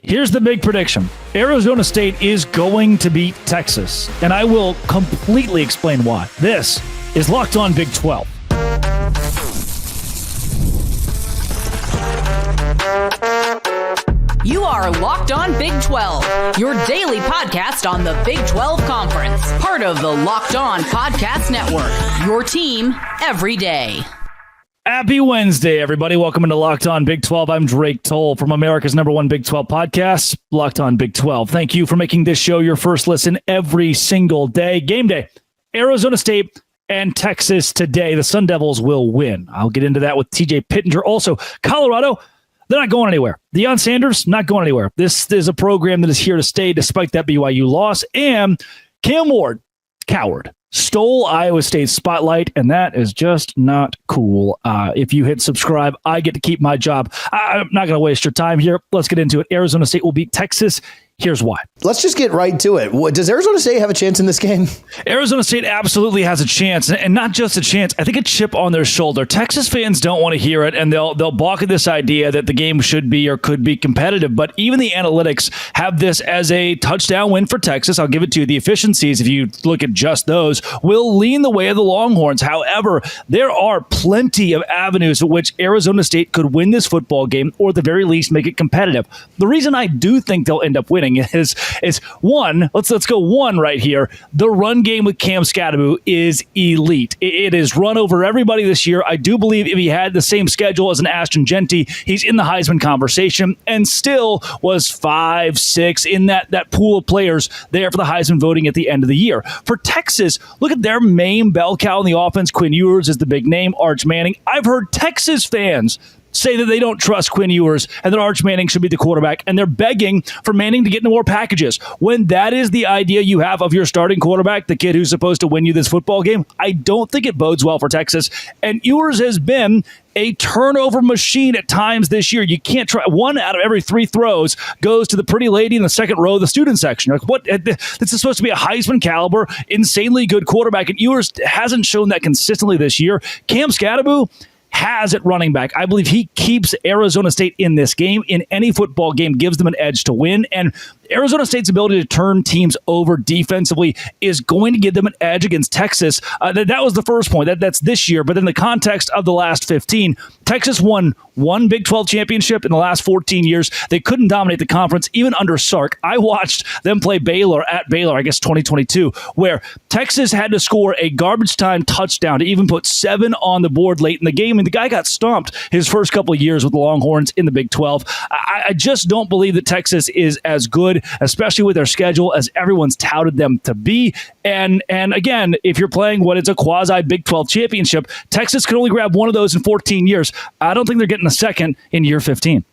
Here's the big prediction. Arizona State is going to beat Texas, and I will completely explain why. This is Locked On Big 12. You are Locked On Big 12, your daily podcast on the Big 12 Conference. Part of the Locked On Podcast Network, your team every day. Happy Wednesday, everybody. Welcome into Locked On Big 12. I'm Drake Toll from America's #1 Big 12 podcast, Locked On Big 12. Thank you for making this show your first listen every single day. Game day, Arizona State and Texas today. The Sun Devils will win. I'll get into that with TJ Pittenger. Also, Colorado, they're not going anywhere. Deion Sanders, not going anywhere. This is a program that is here to stay despite that BYU loss. And Cam Ward, coward, stole Iowa State's spotlight, and that is just not cool. If you hit subscribe, I get to keep my job. I'm not going to waste your time here. Let's get into it. Arizona State will beat Texas. Here's why. Let's just get right to it. Does Arizona State have a chance in this game? Arizona State absolutely has a chance, and not just a chance. I think a chip on their shoulder. Texas fans don't want to hear it, and they'll balk at this idea that the game should be or could be competitive. But even the analytics have this as a touchdown win for Texas. I'll give it to you. The efficiencies, if you look at just those, will lean the way of the Longhorns. However, there are plenty of avenues in which Arizona State could win this football game, or at the very least make it competitive. The reason I do think they'll end up winning is one, let's go one right here. The run game with Cam Skattebo is elite. It is run over everybody this year. I do believe if he had the same schedule as an Ashton Genty, he's in the Heisman conversation and still was 5, 6 in that pool of players there for the Heisman voting at the end of the year. For Texas, look at their main bell cow in the offense. Quinn Ewers is the big name, Arch Manning. I've heard Texas fans say that they don't trust Quinn Ewers and that Arch Manning should be the quarterback, and they're begging for Manning to get into more packages. When that is the idea you have of your starting quarterback, the kid who's supposed to win you this football game, I don't think it bodes well for Texas. And Ewers has been a turnover machine at times this year. You can't try. 1 out of every 3 throws goes to the pretty lady in the second row of the student section. You're like, what? This is supposed to be a Heisman caliber, insanely good quarterback, and Ewers hasn't shown that consistently this year. Cam Skattebo has at running back. I believe he keeps Arizona State in this game, in any football game, gives them an edge to win. And Arizona State's ability to turn teams over defensively is going to give them an edge against Texas. That was the first point. That's this year. But in the context of the last 15, Texas won 1 Big 12 championship in the last 14 years. They couldn't dominate the conference, even under Sark. I watched them play Baylor at Baylor, I guess 2022, where Texas had to score a garbage time touchdown to even put 7 on the board late in the game. And the guy got stomped his first couple of years with the Longhorns in the Big 12. I just don't believe that Texas is as good, especially with their schedule, as everyone's touted them to be. And again, if you're playing what is a quasi Big 12 championship, Texas could only grab one of those in 14 years. I don't think they're getting a second in year 15.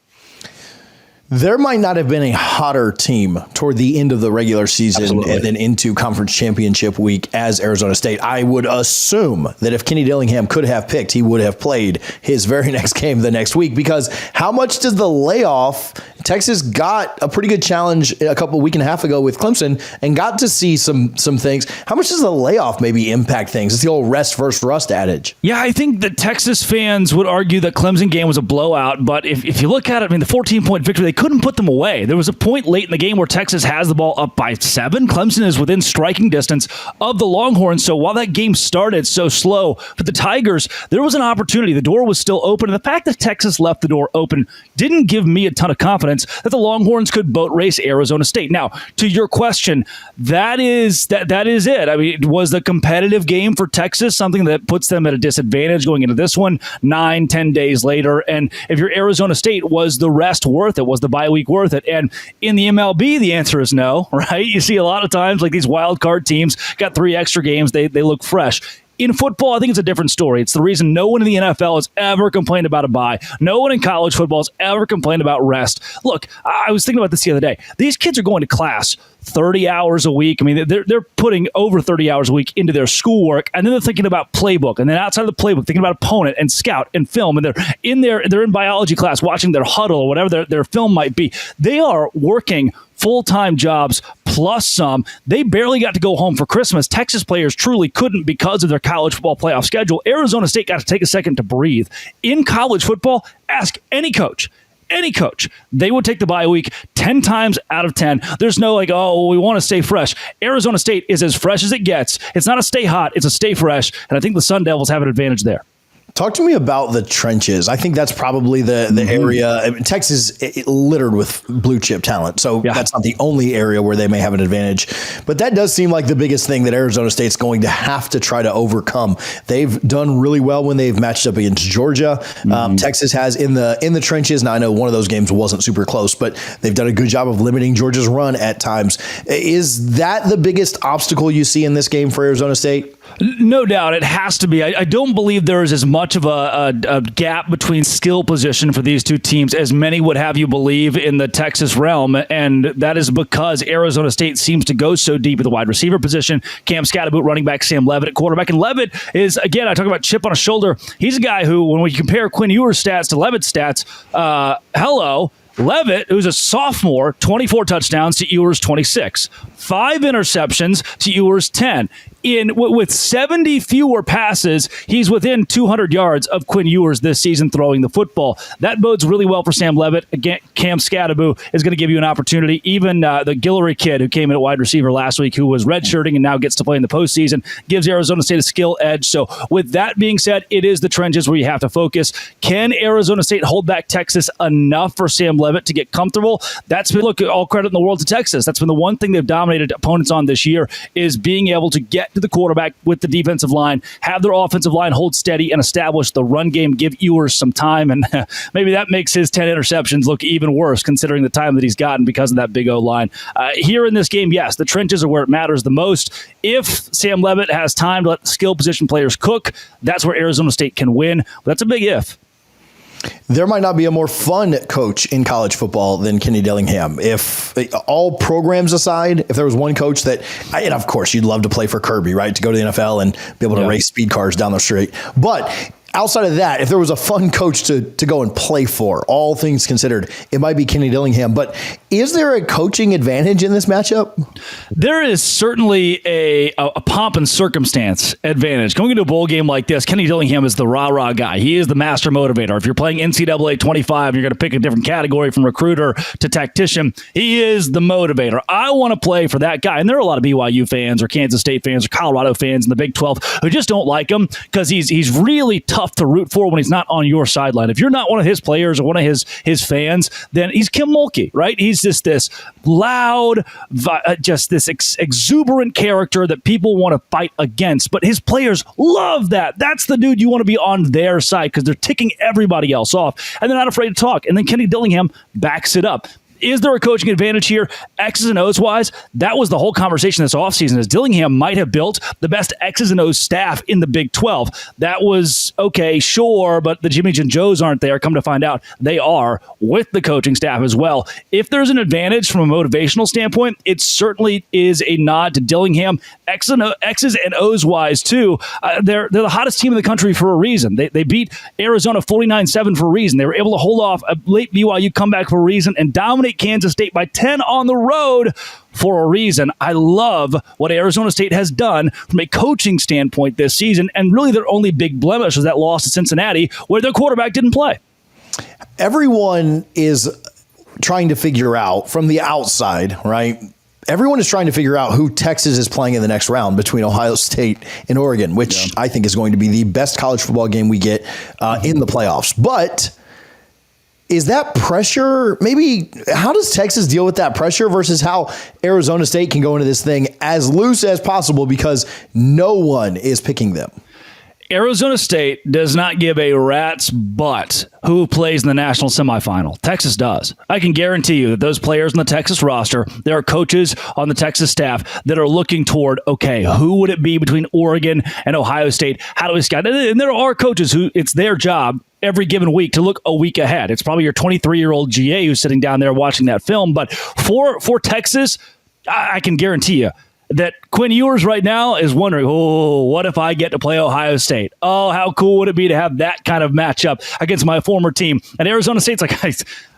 There might not have been a hotter team toward the end of the regular season Absolutely. and then into conference championship week as Arizona State. I would assume that if Kenny Dillingham could have picked, he would have played his very next game the next week, because how much does the layoff? Texas got a pretty good challenge a week and a half ago with Clemson and got to see some things. How much does the layoff maybe impact things? It's the old rest versus rust adage. Yeah, I think that Texas fans would argue that Clemson game was a blowout, but if you look at it, I mean, the 14-point victory, they couldn't put them away. There was a point late in the game where Texas has the ball up by 7. Clemson is within striking distance of the Longhorns. So while that game started so slow for the Tigers, there was an opportunity. The door was still open. And the fact that Texas left the door open didn't give me a ton of confidence that the Longhorns could boat race Arizona State. Now, to your question, that is it. I mean, was the competitive game for Texas something that puts them at a disadvantage going into this one 9-10 days later? And if you're Arizona State, was the rest worth it? Was the bye week worth it? And in the MLB, the answer is no, right? You see a lot of times like these wild card teams got 3 extra games. They look fresh. In football, I think it's a different story. It's the reason no one in the NFL has ever complained about a bye. No one in college football has ever complained about rest. Look, I was thinking about this the other day. These kids are going to class 30 hours a week. I mean, they're putting over 30 hours a week into their schoolwork, and then they're thinking about playbook, and then outside of the playbook, thinking about opponent and scout and film, and they're in biology class watching their huddle or whatever their film might be. They are working full-time jobs plus some. They barely got to go home for Christmas. Texas players truly couldn't because of their college football playoff schedule. Arizona State got to take a second to breathe. In college football, ask any coach. any coach, they would take the bye week 10 times out of 10. There's no like, oh, we want to stay fresh. Arizona State is as fresh as it gets. It's not a stay hot, it's a stay fresh. And I think the Sun Devils have an advantage there. Talk to me about the trenches. I think that's probably the area. Texas littered with blue chip talent, so that's not the only area where they may have an advantage. But that does seem like the biggest thing that Arizona State's going to have to try to overcome. They've done really well when they've matched up against Georgia. Texas has in the trenches. Now I know one of those games wasn't super close, but they've done a good job of limiting Georgia's run at times. Is that the biggest obstacle you see in this game for Arizona State? No doubt, it has to be. I don't believe there is as much of a gap between skill position for these two teams as many would have you believe in the Texas realm, and that is because Arizona State seems to go so deep at the wide receiver position. Cam Scatterboot, running back, Sam Levitt at quarterback, and Levitt is, again, I talk about chip on a shoulder. He's a guy who, when we compare Quinn Ewers' stats to Levitt's stats, Levitt, who's a sophomore, 24 touchdowns to Ewers' 26, 5 interceptions to Ewers' 10. With 70 fewer passes, he's within 200 yards of Quinn Ewers this season throwing the football. That bodes really well for Sam Levitt. Again, Cam Scatterboot is going to give you an opportunity. Even the Guillory kid who came in at wide receiver last week, who was redshirting and now gets to play in the postseason, gives Arizona State a skill edge. So with that being said, it is the trenches where you have to focus. Can Arizona State hold back Texas enough for Sam Levitt to get comfortable? That's been, look, all credit in the world to Texas. That's been the one thing they've dominated opponents on this year, is being able to get to the quarterback with the defensive line, have their offensive line hold steady and establish the run game, give Ewers some time, and maybe that makes his 10 interceptions look even worse considering the time that he's gotten because of that big O-line. Here in this game, yes, the trenches are where it matters the most. If Sam Levitt has time to let the skill position players cook, that's where Arizona State can win. But that's a big if. There might not be a more fun coach in college football than Kenny Dillingham. If all programs aside, if there was one coach that, and of course you'd love to play for Kirby, right? To go to the NFL and be able to race speed cars down the street. But outside of that, if there was a fun coach to go and play for, all things considered, it might be Kenny Dillingham. But is there a coaching advantage in this matchup? There is certainly a pomp and circumstance advantage. Going into a bowl game like this, Kenny Dillingham is the rah-rah guy. He is the master motivator. If you're playing NCAA 25, you're going to pick a different category from recruiter to tactician. He is the motivator. I want to play for that guy. And there are a lot of BYU fans or Kansas State fans or Colorado fans in the Big 12 who just don't like him because he's really tough to root for when he's not on your sideline. If you're not one of his players or one of his fans, then he's Kim Mulkey, right? He's just this loud, just this exuberant character that people want to fight against. But his players love that. That's the dude you want to be on their side because they're ticking everybody else off, and they're not afraid to talk. And then Kenny Dillingham backs it up. Is there a coaching advantage here? X's and O's wise, that was the whole conversation this offseason, is Dillingham might have built the best X's and O's staff in the Big 12. That was, okay, sure, but the Jimmys and Joes aren't there. Come to find out, they are with the coaching staff as well. If there's an advantage from a motivational standpoint, it certainly is a nod to Dillingham. X's and O's wise, too. They're the hottest team in the country for a reason. They beat Arizona 49-7 for a reason. They were able to hold off a late BYU comeback for a reason and dominate Kansas State by 10 on the road for a reason. I love what Arizona State has done from a coaching standpoint this season, and really their only big blemish was that loss to Cincinnati where their quarterback didn't play. Everyone is trying to figure out from the outside, right? Everyone is trying to figure out who Texas is playing in the next round between Ohio State and Oregon, which I think is going to be the best college football game we get in the playoffs. But is that pressure, maybe how does Texas deal with that pressure versus how Arizona State can go into this thing as loose as possible because no one is picking them? Arizona State does not give a rat's butt who plays in the national semifinal. Texas does. I can guarantee you that those players on the Texas roster, there are coaches on the Texas staff that are looking toward, okay, who would it be between Oregon and Ohio State? How do we scout? And there are coaches who it's their job every given week to look a week ahead. It's probably your 23-year-old GA who's sitting down there watching that film. But for Texas, I can guarantee you, that Quinn Ewers right now is wondering, oh, what if I get to play Ohio State? Oh, how cool would it be to have that kind of matchup against my former team? And Arizona State's like,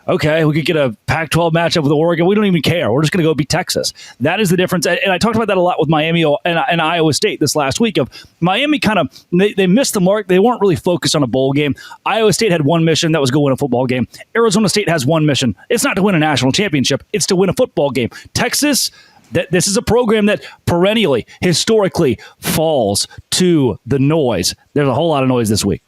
okay, we could get a Pac-12 matchup with Oregon. We don't even care. We're just going to go beat Texas. That is the difference. And I talked about that a lot with Miami and Iowa State this last week. Of Miami kind of, they missed the mark. They weren't really focused on a bowl game. Iowa State had one mission, that was go win a football game. Arizona State has one mission. It's not to win a national championship. It's to win a football game. Texas, this is a program that perennially, historically, falls to the noise. There's a whole lot of noise this week.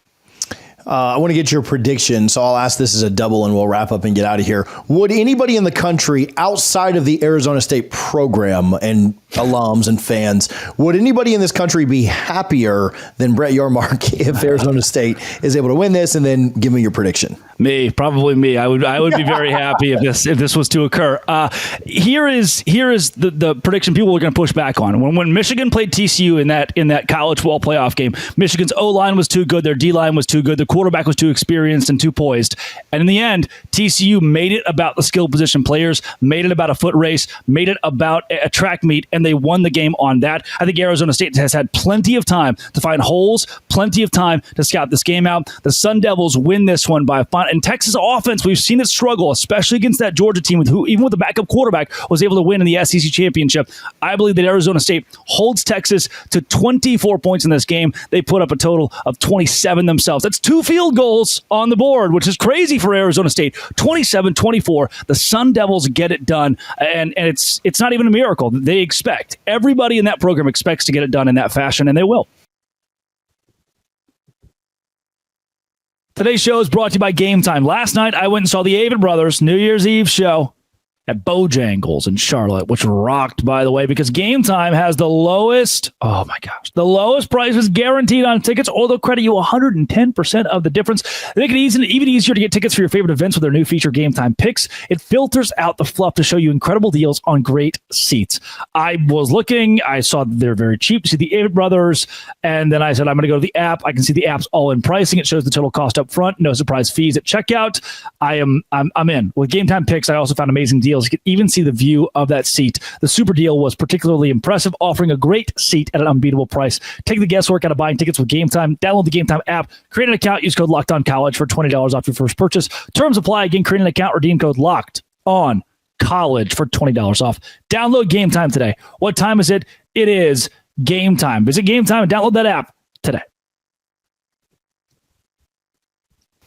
I want to get your prediction, so I'll ask this as a double and we'll wrap up and get out of here. Would anybody in the country outside of the Arizona State program and alums and fans, would anybody in this country be happier than Brett Yormark if Arizona State is able to win this? And then give me your prediction. Me, probably me. I would be very happy if this was to occur. Here is the prediction people are going to push back on. When Michigan played TCU in that college football playoff game, Michigan's O-line was too good, their D-line was too good, the quarterback was too experienced and too poised. And in the end, TCU made it about the skill position players, made it about a foot race, made it about a track meet, and they won the game on that. I think Arizona State has had plenty of time to find holes, plenty of time to scout this game out. The Sun Devils win this one by a fine. And Texas offense, we've seen it struggle, especially against that Georgia team, who even with the backup quarterback was able to win in the SEC championship. I believe that Arizona State holds Texas to 24 points in this game. They put up a total of 27 themselves. That's 2 field goals on the board, which is crazy for Arizona State. 27-24. The Sun Devils get it done, and it's not even a miracle. They expect. Everybody in that program expects to get it done in that fashion, and they will. Today's show is brought to you by Game Time. Last night, I went and saw the Avett Brothers New Year's Eve show at Bojangles in Charlotte, which rocked, by the way, because Game Time has the lowest prices guaranteed on tickets, or they'll credit you 110% of the difference. They make it even easier to get tickets for your favorite events with their new feature, Game Time Picks. It filters out the fluff to show you incredible deals on great seats. I was looking, I saw they're very cheap to see the Avett Brothers, and then I said, I'm going to go to the app. I can see the app's all-in pricing. It shows the total cost up front, no surprise fees at checkout. I'm in. With Game Time Picks, I also found amazing deals. You can even see the view of that seat. The super deal was particularly impressive, offering a great seat at an unbeatable price. Take the guesswork out of buying tickets with Game Time. Download the Game Time app, create an account, use code LOCKEDONCollege for $20 off your first purchase. Terms apply. Again, create an account, redeem code LOCKEDONCollege for $20 off. Download Game Time today. What time is it? It is Game Time. Visit Game Time and download that app today.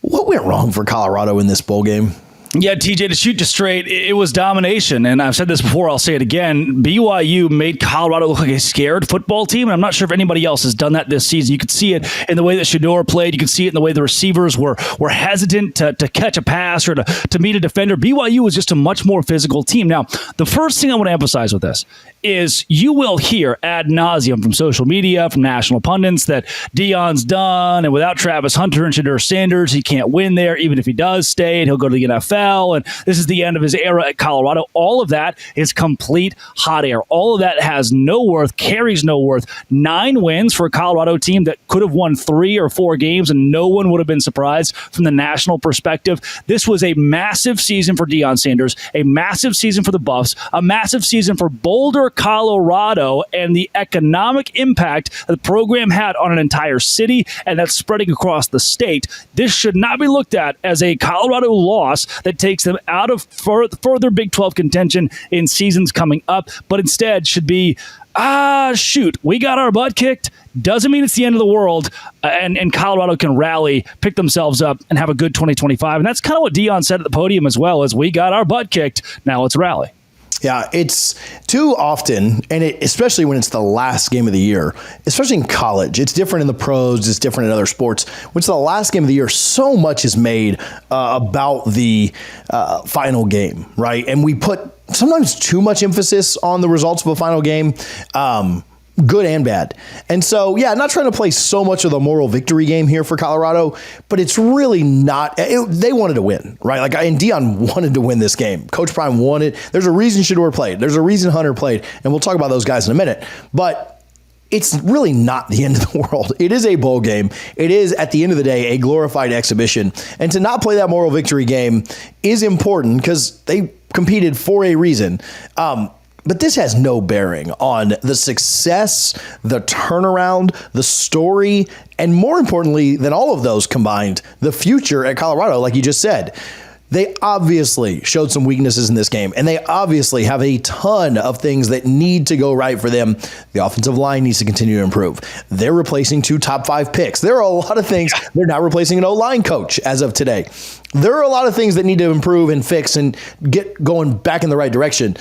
What went wrong for Colorado in this bowl game? Yeah, TJ, to shoot just straight, it was domination. And I've said this before, I'll say it again. BYU made Colorado look like a scared football team, and I'm not sure if anybody else has done that this season. You could see it in the way that Shedeur played. You could see it in the way the receivers were hesitant to catch a pass or to meet a defender. BYU was just a much more physical team. Now, the first thing I want to emphasize with this is you will hear ad nauseum from social media, from national pundits, that Deion's done, and without Travis Hunter and Deion Sanders, he can't win there. Even if he does stay, and he'll go to the NFL, and this is the end of his era at Colorado. All of that is complete hot air. All of that has no worth, carries no worth. 9 wins for a Colorado team that could have won 3 or 4 games, and no one would have been surprised from the national perspective. This was a massive season for Deion Sanders, a massive season for the Buffs, a massive season for Boulder, Colorado, and the economic impact that the program had on an entire city, and that's spreading across the state. This should not be looked at as a Colorado loss that takes them out of further Big 12 contention in seasons coming up, but instead should be, we got our butt kicked. Doesn't mean it's the end of the world, and Colorado can rally, pick themselves up, and have a good 2025. And that's kind of what Deion said at the podium as well, as we got our butt kicked. Now let's rally. Yeah, it's too often, and especially when it's the last game of the year, especially in college. It's different in the pros. It's different in other sports. When it's the last game of the year, so much is made about the final game, right? And we put sometimes too much emphasis on the results of a final game. Good and bad. And so, yeah, not trying to play so much of the moral victory game here for Colorado, but it's really not. They wanted to win, right? And Deion wanted to win this game. Coach Prime wanted. There's a reason Shedeur played. There's a reason Hunter played. And we'll talk about those guys in a minute. But it's really not the end of the world. It is a bowl game. It is, at the end of the day, a glorified exhibition. And to not play that moral victory game is important because they competed for a reason. But this has no bearing on the success, the turnaround, the story, and more importantly than all of those combined, the future at Colorado, like you just said. They obviously showed some weaknesses in this game, and they obviously have a ton of things that need to go right for them. The offensive line needs to continue to improve. They're replacing 2 top 5 picks. There are a lot of things. They're not replacing an O-line coach as of today. There are a lot of things that need to improve and fix and get going back in the right direction.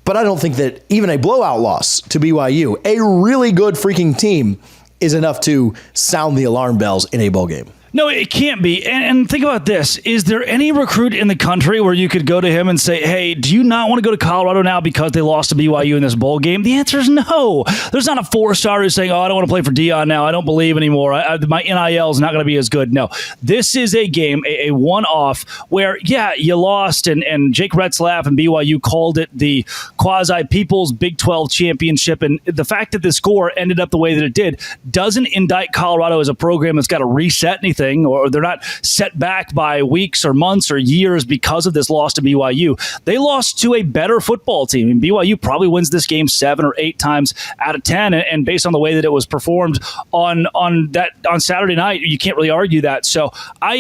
But I don't think that even a blowout loss to BYU, a really good freaking team, is enough to sound the alarm bells in a bowl game. No, it can't be. And think about this. Is there any recruit in the country where you could go to him and say, hey, do you not want to go to Colorado now because they lost to BYU in this bowl game? The answer is no. There's not a 4-star who's saying, oh, I don't want to play for Deion now. I don't believe anymore. My NIL is not going to be as good. No, this is a game, a one-off where, yeah, you lost, and Jake Retzlaff and BYU called it the quasi-People's Big 12 Championship. And the fact that the score ended up the way that it did doesn't indict Colorado as a program that's got to reset anything, or they're not set back by weeks or months or years because of this loss to BYU. They lost to a better football team. And BYU probably wins this game 7 or 8 times out of 10. And based on the way that it was performed on Saturday night, you can't really argue that. So I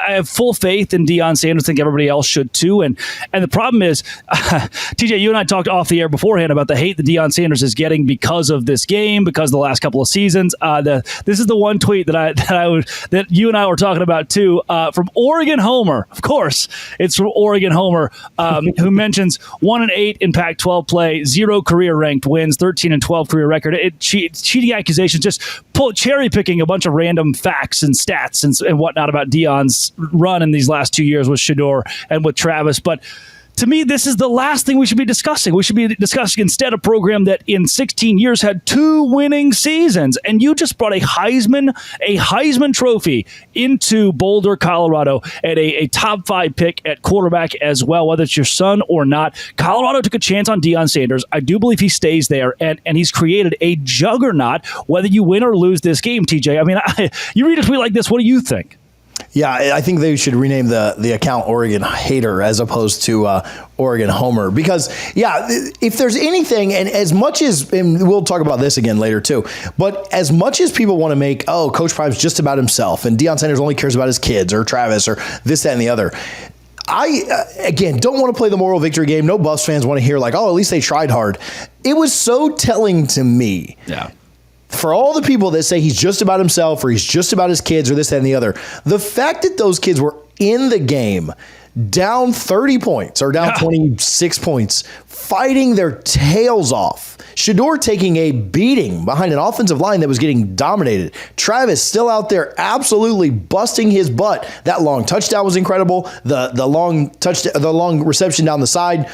have full faith in Deion Sanders. I think everybody else should too. And the problem is, TJ, you and I talked off the air beforehand about the hate that Deion Sanders is getting because of this game, because of the last couple of seasons. This is the one tweet that you and I were talking about too, from Oregon Homer. Of course, it's from Oregon Homer, who mentions 1-8 in Pac-12 play, 0 career ranked wins, 13-12 career record. Cheating accusations, just cherry picking a bunch of random facts and stats and whatnot about Deion's run in these last 2 years with Shedeur and with Travis. But to me, this is the last thing we should be discussing. We should be discussing instead a program that in 16 years had 2 winning seasons. And you just brought a Heisman Trophy into Boulder, Colorado, and a top 5 pick at quarterback as well, whether it's your son or not. Colorado took a chance on Deion Sanders. I do believe he stays there, and he's created a juggernaut, whether you win or lose this game, TJ. I mean, you read a tweet like this, what do you think? Yeah, I think they should rename the account Oregon Hater as opposed to Oregon Homer, because, yeah, if there's anything, and as much as, and we'll talk about this again later too, but as much as people want to make, oh, Coach Prime's just about himself and Deion Sanders only cares about his kids or Travis or this, that, and the other, I, again, don't want to play the moral victory game. No Buffs fans want to hear like, oh, at least they tried hard. It was so telling to me. Yeah. For all the people that say he's just about himself or he's just about his kids or this, that, and the other, the fact that those kids were in the game down 30 points or down 26 points, fighting their tails off. Shedeur taking a beating behind an offensive line that was getting dominated. Travis still out there absolutely busting his butt. That long touchdown was incredible. The long reception down the side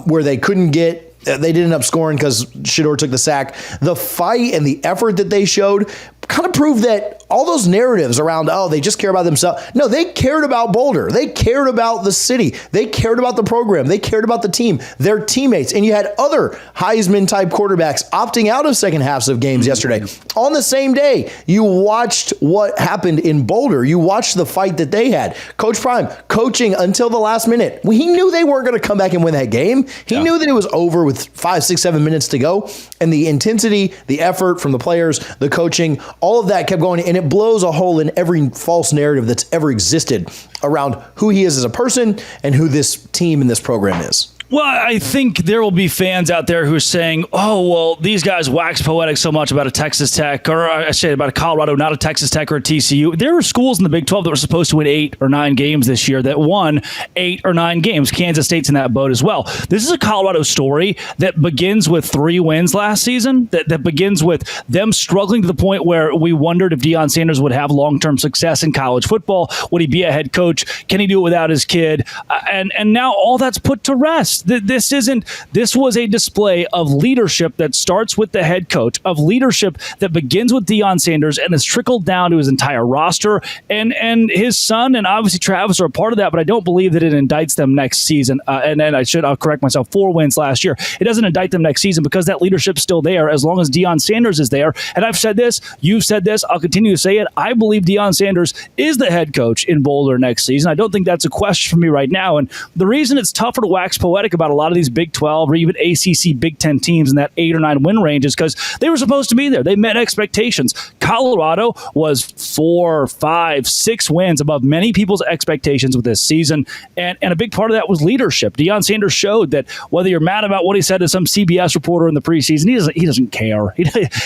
where they couldn't get. They did end up scoring because Shedeur took the sack. The fight and the effort that they showed kind of proved that all those narratives around, oh, they just care about themselves. No, they cared about Boulder. They cared about the city. They cared about the program. They cared about the team, their teammates. And you had other Heisman-type quarterbacks opting out of second halves of games yesterday. On the same day, you watched what happened in Boulder. You watched the fight that they had. Coach Prime coaching until the last minute. He knew they weren't going to come back and win that game. He knew that it was over with 5, 6, 7 minutes to go. And the intensity, the effort from the players, the coaching, all of that kept going, and it blows a hole in every false narrative that's ever existed around who he is as a person and who this team and this program is. Well, I think there will be fans out there who are saying, oh, well, these guys wax poetic so much about a Texas Tech, or I say about a Colorado, not a Texas Tech or a TCU. There are schools in the Big 12 that were supposed to win 8 or 9 games this year that won 8 or 9 games. Kansas State's in that boat as well. This is a Colorado story that begins with 3 wins last season, that begins with them struggling to the point where we wondered if Deion Sanders would have long-term success in college football. Would he be a head coach? Can he do it without his kid? And now all that's put to rest. This was a display of leadership that starts with the head coach, of leadership that begins with Deion Sanders and has trickled down to his entire roster, and his son and obviously Travis are a part of that, but I don't believe that it indicts them next season. And then I'll correct myself, 4 wins last year. It doesn't indict them next season because that leadership's still there as long as Deion Sanders is there. And I've said this, you've said this, I'll continue to say it. I believe Deion Sanders is the head coach in Boulder next season. I don't think that's a question for me right now. And the reason it's tougher to wax poetic prophetic about a lot of these Big 12 or even ACC Big 10 teams in that 8 or 9 win ranges because they were supposed to be there. They met expectations. Colorado was 4, 5, 6 wins above many people's expectations with this season, and a big part of that was leadership. Deion Sanders showed that whether you're mad about what he said to some CBS reporter in the preseason, he doesn't care.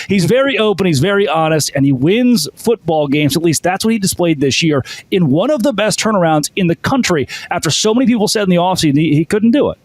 He's very open, he's very honest, and he wins football games. At least that's what he displayed this year in one of the best turnarounds in the country after so many people said in the offseason he couldn't do it.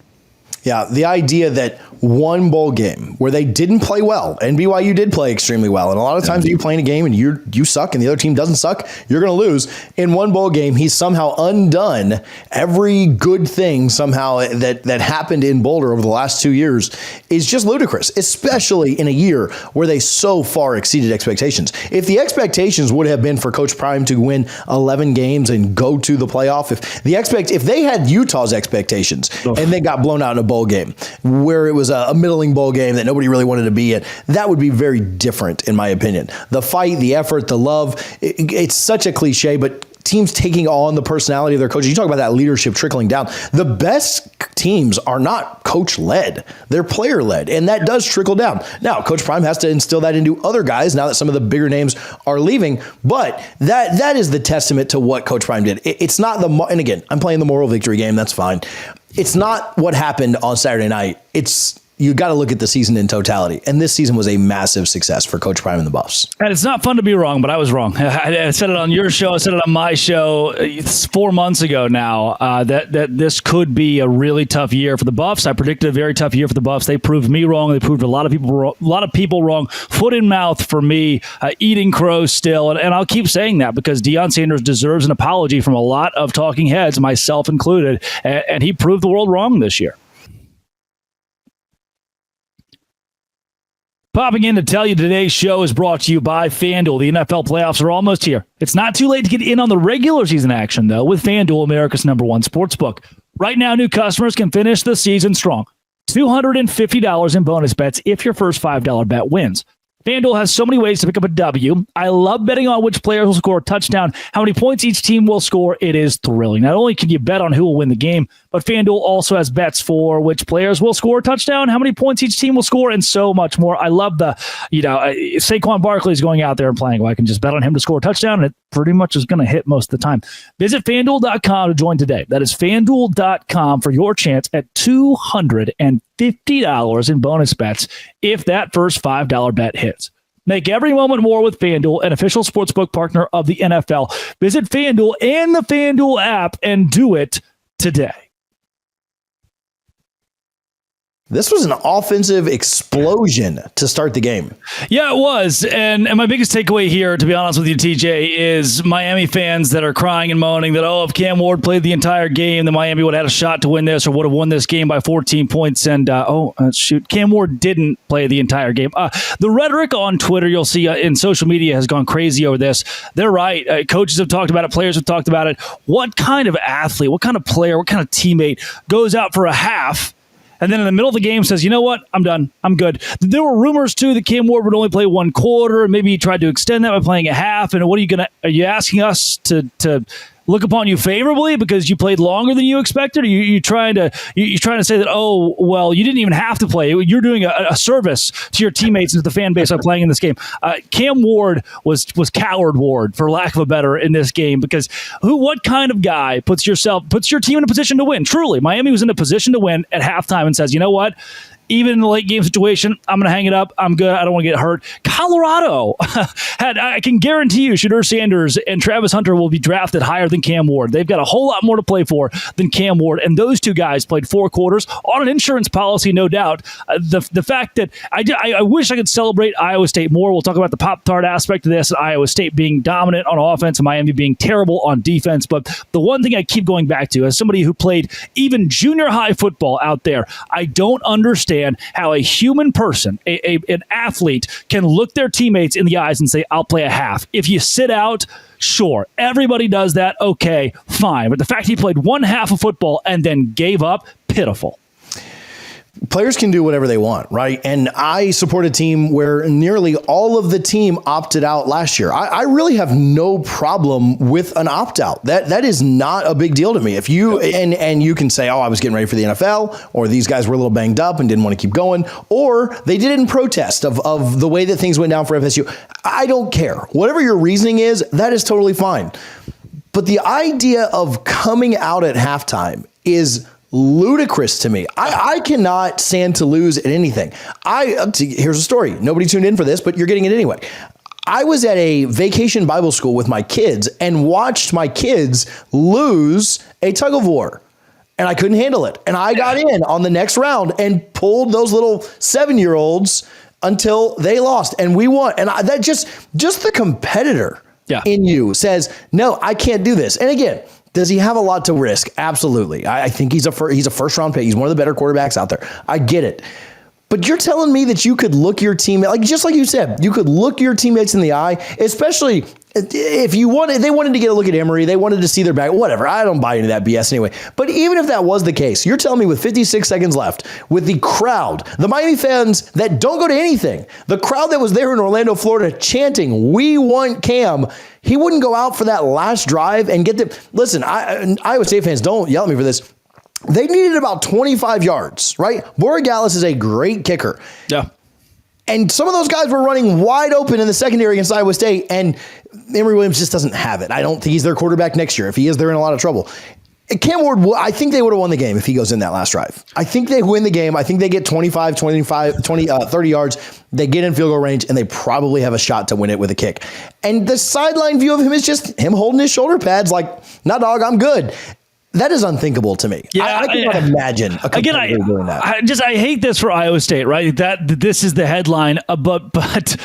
Yeah, the idea that one bowl game where they didn't play well, and BYU did play extremely well, and a lot of times you play in a game and you suck and the other team doesn't suck, you're going to lose. In one bowl game, he's somehow undone every good thing somehow that happened in Boulder over the last 2 years is just ludicrous, especially in a year where they so far exceeded expectations. If the expectations would have been for Coach Prime to win 11 games and go to the playoff, if they had Utah's expectations and they got blown out in a bowl game where it was a middling bowl game that nobody really wanted to be in, that would be very different in my opinion. The fight, the effort, the love, it's such a cliche, but teams taking on the personality of their coaches. You talk about that leadership trickling down. The best teams are not coach-led. They're player-led, and that does trickle down. Now, Coach Prime has to instill that into other guys now that some of the bigger names are leaving, but that is the testament to what Coach Prime did. It's not and again, I'm playing the moral victory game, that's fine. It's not what happened on Saturday night. You got to look at the season in totality. And this season was a massive success for Coach Prime and the Buffs. And it's not fun to be wrong, but I was wrong. I said it on your show. I said it on my show. It's 4 months ago now that this could be a really tough year for the Buffs. I predicted a very tough year for the Buffs. They proved me wrong. They proved a lot of people wrong. Foot in mouth for me, eating crow still. And I'll keep saying that because Deion Sanders deserves an apology from a lot of talking heads, myself included. And he proved the world wrong this year. Popping in to tell you today's show is brought to you by FanDuel. The NFL playoffs are almost here. It's not too late to get in on the regular season action, though, with FanDuel, America's #1 sportsbook. Right now, new customers can finish the season strong. $250 in bonus bets if your first $5 bet wins. FanDuel has so many ways to pick up a W. I love betting on which players will score a touchdown, how many points each team will score. It is thrilling. Not only can you bet on who will win the game, but FanDuel also has bets for which players will score a touchdown, how many points each team will score, and so much more. I love Saquon Barkley is going out there and playing. Well, I can just bet on him to score a touchdown, and it pretty much is going to hit most of the time. Visit FanDuel.com to join today. That is FanDuel.com for your chance at $250 in bonus bets if that first $5 bet hits. Make every moment more with FanDuel, an official sportsbook partner of the NFL. Visit FanDuel and the FanDuel app and do it today. This was an offensive explosion to start the game. Yeah, it was. And my biggest takeaway here, to be honest with you, TJ, is Miami fans that are crying and moaning that, if Cam Ward played the entire game, then Miami would have had a shot to win this or would have won this game by 14 points. And, Cam Ward didn't play the entire game. The rhetoric on Twitter, you'll see in social media, has gone crazy over this. They're right. Coaches have talked about it. Players have talked about it. What kind of athlete, what kind of player, what kind of teammate goes out for a half and then in the middle of the game says, you know what, I'm done, I'm good? There were rumors, too, that Cam Ward would only play one quarter, and maybe he tried to extend that by playing a half. And are you asking us to look upon you favorably because you played longer than you expected? Or you're trying to say that, you didn't even have to play. You're doing a service to your teammates and to the fan base by playing in this game. Cam Ward was coward Ward, for lack of a better, in this game because what kind of guy puts your team in a position to win? Truly, Miami was in a position to win at halftime and says, you know what? Even in the late game situation, I'm going to hang it up. I'm good. I don't want to get hurt. Colorado I can guarantee you, Shedeur Sanders and Travis Hunter will be drafted higher than Cam Ward. They've got a whole lot more to play for than Cam Ward. And those two guys played 4 quarters on an insurance policy, no doubt. The fact that I wish I could celebrate Iowa State more. We'll talk about the Pop-Tart aspect of this, Iowa State being dominant on offense and Miami being terrible on defense. But the one thing I keep going back to, as somebody who played even junior high football out there, I don't understand how a human person, an athlete, can look their teammates in the eyes and say, I'll play a half. If you sit out, sure, everybody does that. Okay, fine. But the fact he played one half of football and then gave up, pitiful. players can do whatever they want, right? And I support a team where nearly all of the team opted out last year. I really have no problem with an opt-out. That is not a big deal to me. If you and you can say, oh, I was getting ready for the NFL, or these guys were a little banged up and didn't want to keep going, or they did it in protest of the way that things went down for FSU. I don't care. Whatever your reasoning is, that is totally fine. But the idea of coming out at halftime is ludicrous to me. I cannot stand to lose at anything. Here's a story. Nobody tuned in for this, but you're getting it anyway. I was at a vacation Bible school with my kids and watched my kids lose a tug of war. And I couldn't handle it. And I got in on the next round and pulled those little 7-year-olds until they lost. And we won. And that just the competitor in you says, no, I can't do this. And again, does he have a lot to risk? Absolutely. I think he's a first round pick. He's one of the better quarterbacks out there. I get it. But you're telling me that you could look your teammate, just like you said, you could look your teammates in the eye, especially if they wanted to get a look at Emory, they wanted to see their back, whatever. I don't buy into that BS anyway. But even if that was the case, you're telling me with 56 seconds left, with the crowd, the Miami fans that don't go to anything, the crowd that was there in Orlando, Florida, chanting, "We want Cam," he wouldn't go out for that last drive and get them. Listen, Iowa State fans, don't yell at me for this. They needed about 25 yards, right? Borregales is a great kicker. Yeah. And some of those guys were running wide open in the secondary against Iowa State, and Emory Williams just doesn't have it. I don't think he's their quarterback next year. If he is, they're in a lot of trouble. Cam Ward, I think they would have won the game if he goes in that last drive. I think they win the game. I think they get 30 yards. They get in field goal range, and they probably have a shot to win it with a kick. And the sideline view of him is just him holding his shoulder pads like, nah, dog, I'm good. That is unthinkable to me. Yeah, I cannot imagine a competitor doing that. I hate this for Iowa State, right? That this is the headline, but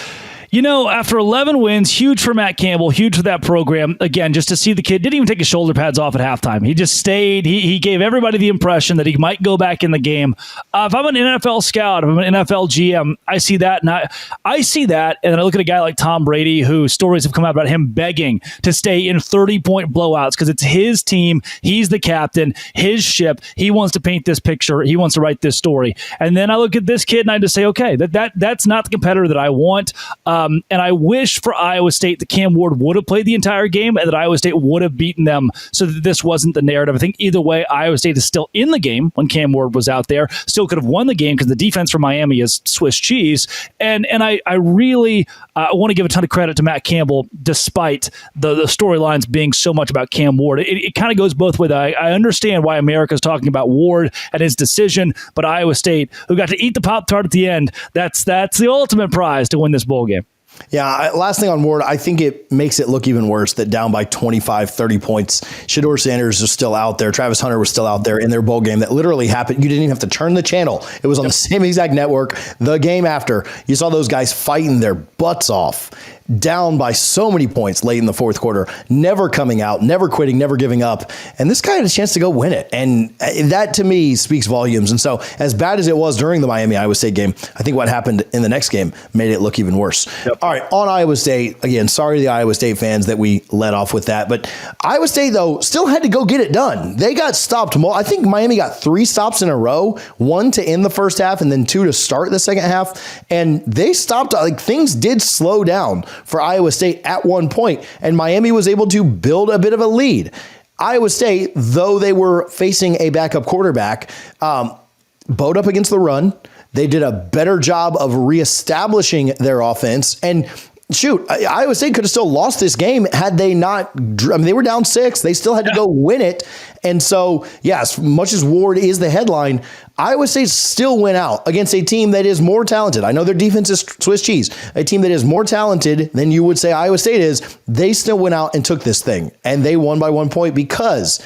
you know, after 11 wins, huge for Matt Campbell, huge for that program. Again, just to see the kid didn't even take his shoulder pads off at halftime. He just stayed. He gave everybody the impression that he might go back in the game. If I'm an NFL scout, if I'm an NFL GM, I see that, and I see that, and then I look at a guy like Tom Brady, who stories have come out about him begging to stay in 30-point blowouts because it's his team. He's the captain, his ship. He wants to paint this picture. He wants to write this story. And then I look at this kid and I just say, okay, that's not the competitor that I want. And I wish for Iowa State that Cam Ward would have played the entire game and that Iowa State would have beaten them so that this wasn't the narrative. I think either way, Iowa State is still in the game when Cam Ward was out there, still could have won the game because the defense for Miami is Swiss cheese. And I really want to give a ton of credit to Matt Campbell, despite the storylines being so much about Cam Ward. It kind of goes both ways. I understand why America's talking about Ward and his decision, but Iowa State, who got to eat the Pop-Tart at the end, that's the ultimate prize to win this bowl game. Yeah, last thing on Ward, I think it makes it look even worse that down by 25, 30 points, Shedeur Sanders is still out there. Travis Hunter was still out there in their bowl game that literally happened. You didn't even have to turn the channel. It was on the same exact network. The game after, you saw those guys fighting their butts off, down by so many points late in the fourth quarter, never coming out, never quitting, never giving up. And this guy had a chance to go win it. And that, to me, speaks volumes. And so as bad as it was during the Miami-Iowa State game, I think what happened in the next game made it look even worse. Yep. All right, on Iowa State, again, sorry to the Iowa State fans that we let off with that. But Iowa State, though, still had to go get it done. They got stopped. I think Miami got 3 stops in a row, 1 to end the first half and then 2 to start the second half. And they stopped. Things did slow down for Iowa State at one point, and Miami was able to build a bit of a lead. Iowa State, though they were facing a backup quarterback, bowed up against the run. They did a better job of reestablishing their offense. And shoot, Iowa State could have still lost this game had they not. They were down 6. They still had to go win it. And so, yes, much as Ward is the headline, Iowa State still went out against a team that is more talented. I know their defense is Swiss cheese. A team that is more talented than you would say Iowa State is. They still went out and took this thing. And they won by 1 point because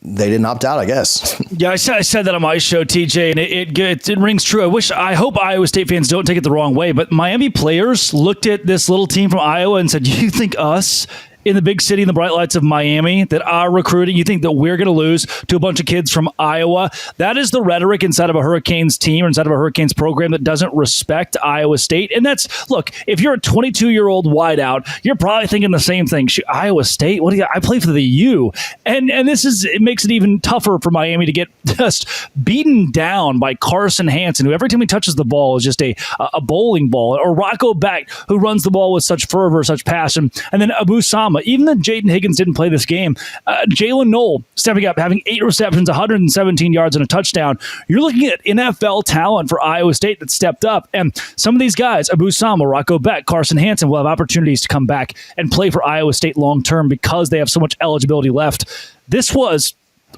they didn't opt out, I guess. Yeah, I said that on my show, TJ, and it rings true. I hope Iowa State fans don't take it the wrong way, but Miami players looked at this little team from Iowa and said, "You think us in the big city in the bright lights of Miami that are recruiting. You think that we're going to lose to a bunch of kids from Iowa? That is the rhetoric inside of a Hurricanes team or inside of a Hurricanes program that doesn't respect Iowa State. And that's, look, if you're a 22-year-old wideout, you're probably thinking the same thing. Iowa State? What do you? I play for the U. And it makes it even tougher for Miami to get just beaten down by Carson Hansen, who every time he touches the ball is just a bowling ball, or Rocco Beck, who runs the ball with such fervor, such passion, and then Abu Sama. Even though Jaden Higgins didn't play this game, Jalen Knoll stepping up, having 8 receptions, 117 yards, and a touchdown. You're looking at NFL talent for Iowa State that stepped up, and some of these guys, Abu Sama, Rocco Beck, Carson Hansen, will have opportunities to come back and play for Iowa State long term because they have so much eligibility left. This was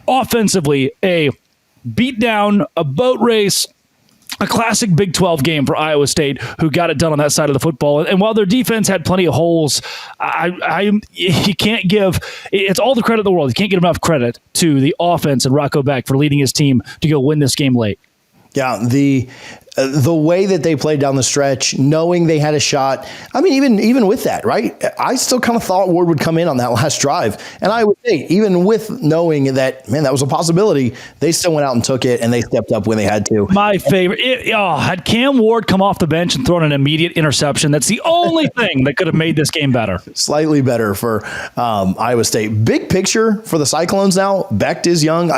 offensively a beatdown, a boat race, a classic Big 12 game for Iowa State, who got it done on that side of the football. And while their defense had plenty of holes, you can't give it's all the credit in the world. You can't give enough credit to the offense and Rocco Beck for leading his team to go win this game late. Yeah, the way that they played down the stretch, knowing they had a shot. I mean, even with that, right? I still kind of thought Ward would come in on that last drive. And I would say, even with knowing that, man, that was a possibility, they still went out and took it, and they stepped up when they had to. My favorite, had Cam Ward come off the bench and thrown an immediate interception, that's the only thing that could have made this game better. Slightly better for Iowa State. Big picture for the Cyclones now. Becht is young.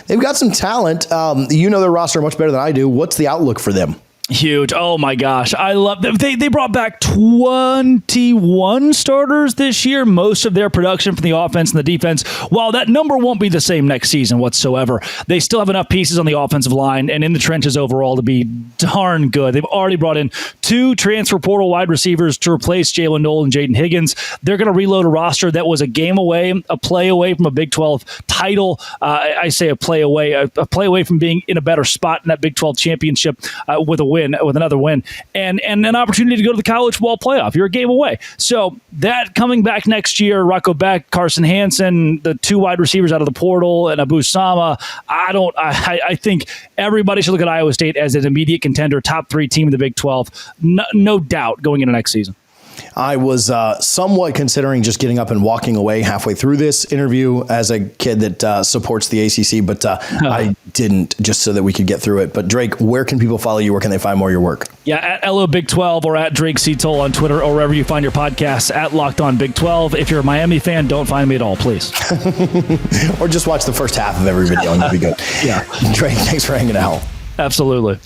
They've got some talent. You know their roster much better than I do. What's the outlook for them? Huge. Oh my gosh. I love them. They brought back 21 starters this year, most of their production from the offense and the defense. While that number won't be the same next season whatsoever, they still have enough pieces on the offensive line and in the trenches overall to be darn good. They've already brought in 2 transfer portal wide receivers to replace Jalen Knoll and Jaden Higgins. They're going to reload a roster that was a game away, a play away from a Big 12 title. I say a play away from being in a better spot in that Big 12 championship with another win, and an opportunity to go to the college football playoff. You're a game away. So that coming back next year, Rocco Beck, Carson Hansen, the 2 wide receivers out of the portal, and Abu Sama. I think everybody should look at Iowa State as an immediate contender, top 3 team in the Big 12. No doubt going into next season. I was somewhat considering just getting up and walking away halfway through this interview as a kid that supports the ACC, but I didn't, just so that we could get through it. But Drake, where can people follow you? Where can they find more of your work? Yeah, at LO Big 12 or at Drake C. Toll on Twitter or wherever you find your podcasts, at Locked On Big 12. If you're a Miami fan, don't find me at all, please. Or just watch the first half of every video and you'll be good. Yeah. Drake, thanks for hanging out. Absolutely.